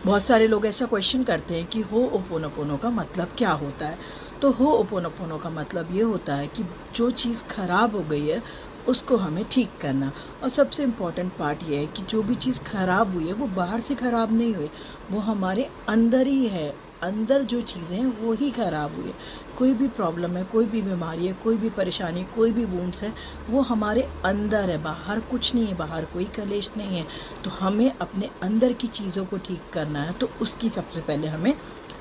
बहुत सारे लोग ऐसा क्वेश्चन करते हैं कि होओपोनोपोनो का मतलब क्या होता है। तो होओपोनोपोनो का मतलब ये होता है कि जो चीज़ खराब हो गई है उसको हमें ठीक करना। और सबसे इम्पॉर्टेंट पार्ट ये है कि जो भी चीज़ खराब हुई है वो बाहर से खराब नहीं हुई, वो हमारे अंदर ही है। अंदर जो चीज़ें हैं वो ही खराब हुई है। कोई भी प्रॉब्लम है, कोई भी बीमारी है, कोई भी परेशानी, कोई भी वुंड्स है, वो हमारे अंदर है, बाहर कुछ नहीं है, बाहर कोई कलेश नहीं है। तो हमें अपने अंदर की चीज़ों को ठीक करना है, तो उसकी सबसे पहले हमें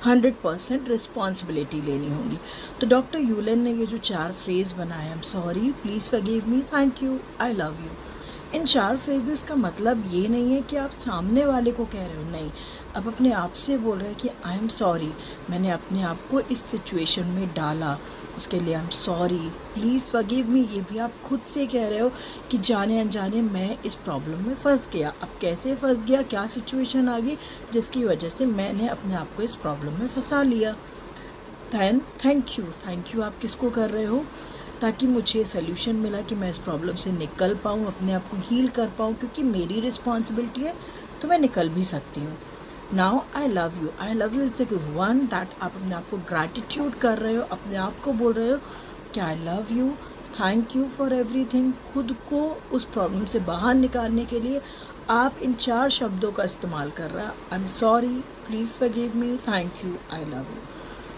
100% रिस्पॉन्सिबिलिटी लेनी होगी। तो डॉक्टर यूलेन ने ये जो 4 फ्रेज़ बनाए, I am sorry, please forgive me, thank you, I love you, in 4 phrases का मतलब ये नहीं है कि आप सामने वाले को कह रहे हो, नहीं, आप अपने आप से बोल रहे हैं कि आई एम सॉरी, मैंने अपने आप को इस सिचुएशन में डाला, उसके लिए I am sorry, please forgive me. ये भी आप खुद से कह रहे हो कि जाने अनजाने मैं इस प्रॉब्लम में फंस गया। अब कैसे फंस गया, क्या सिचुएशन आ गई जिसकी वजह से मैंने अपने आप को इस प्रॉब्लम में फंसा लिया। थैंक यू आप किसको कर रहे हो, ताकि मुझे सोल्यूशन मिला कि मैं इस प्रॉब्लम से निकल पाऊँ, अपने आप को हील कर पाऊँ, क्योंकि मेरी रिस्पॉन्सिबिलिटी है तो मैं निकल भी सकती हूँ। Now I love you is the one that आप अपने आप को ग्रैटिट्यूड कर रहे हो, अपने आप को बोल रहे हो कि आई love you, thank you for everything. खुद को उस प्रॉब्लम से बाहर निकालने के लिए आप इन 4 शब्दों का इस्तेमाल कर रहे हैं, I am sorry, please forgive me, thank you, I love you.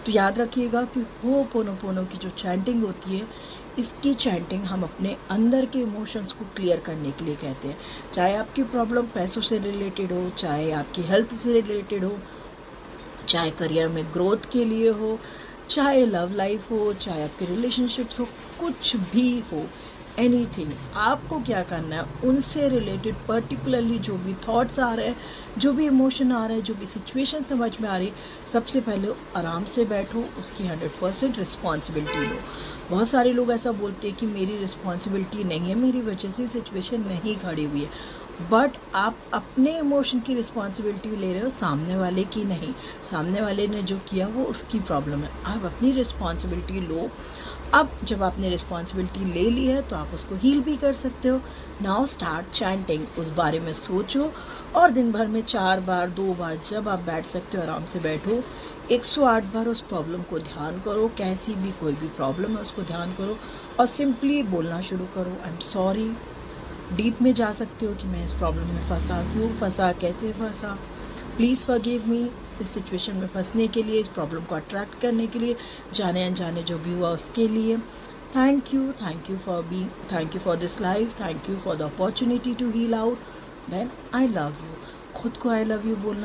तो याद रखिएगा कि होओपोनोपोनो की जो चैंटिंग होती है, इसकी चैंटिंग हम अपने अंदर के इमोशंस को क्लियर करने के लिए कहते हैं। चाहे आपकी प्रॉब्लम पैसों से रिलेटेड हो, चाहे आपकी हेल्थ से रिलेटेड हो, चाहे करियर में ग्रोथ के लिए हो, चाहे लव लाइफ हो, चाहे आपके रिलेशनशिप्स हो, कुछ भी हो, एनीथिंग, आपको क्या करना है, उनसे रिलेटेड पर्टिकुलरली जो भी थॉट्स आ रहे हैं, जो भी इमोशन आ रहे हैं, जो भी सिचुएशन समझ में आ रही है, सबसे पहले आराम से बैठो, उसकी 100% रिस्पॉन्सिबिलिटी लो। बहुत सारे लोग ऐसा बोलते हैं कि मेरी रिस्पॉन्सिबिलिटी नहीं है, मेरी वजह से सिचुएशन नहीं खड़ी हुई है। बट आप अपने इमोशन की रिस्पॉन्सिबिलिटी ले रहे हो, सामने वाले की नहीं। सामने वाले ने जो किया वो उसकी प्रॉब्लम है, आप अपनी रिस्पॉन्सिबिलिटी लो। अब जब आपने रिस्पॉन्सिबिलिटी ले ली है तो आप उसको हील भी कर सकते हो। नाउ स्टार्ट चैंटिंग, उस बारे में सोचो और दिन भर में 4 बार 2 बार जब आप बैठ सकते हो आराम से बैठो, 108 बार उस प्रॉब्लम को ध्यान करो, कैसी भी कोई भी प्रॉब्लम है उसको ध्यान करो और सिंपली बोलना शुरू करो, आई एम सॉरी। डीप में जा सकते हो कि मैं इस प्रॉब्लम में फंसा, क्यों फंसा, कैसे फंसा, प्लीज़ फॉरगिव मी। इस सिचुएशन में फंसने के लिए, इस प्रॉब्लम को अट्रैक्ट करने के लिए, जाने अनजाने जो भी हुआ उसके लिए, thank you for this life, thank you for the opportunity to heal out, then I love you. खुद को आई लव यू बोलना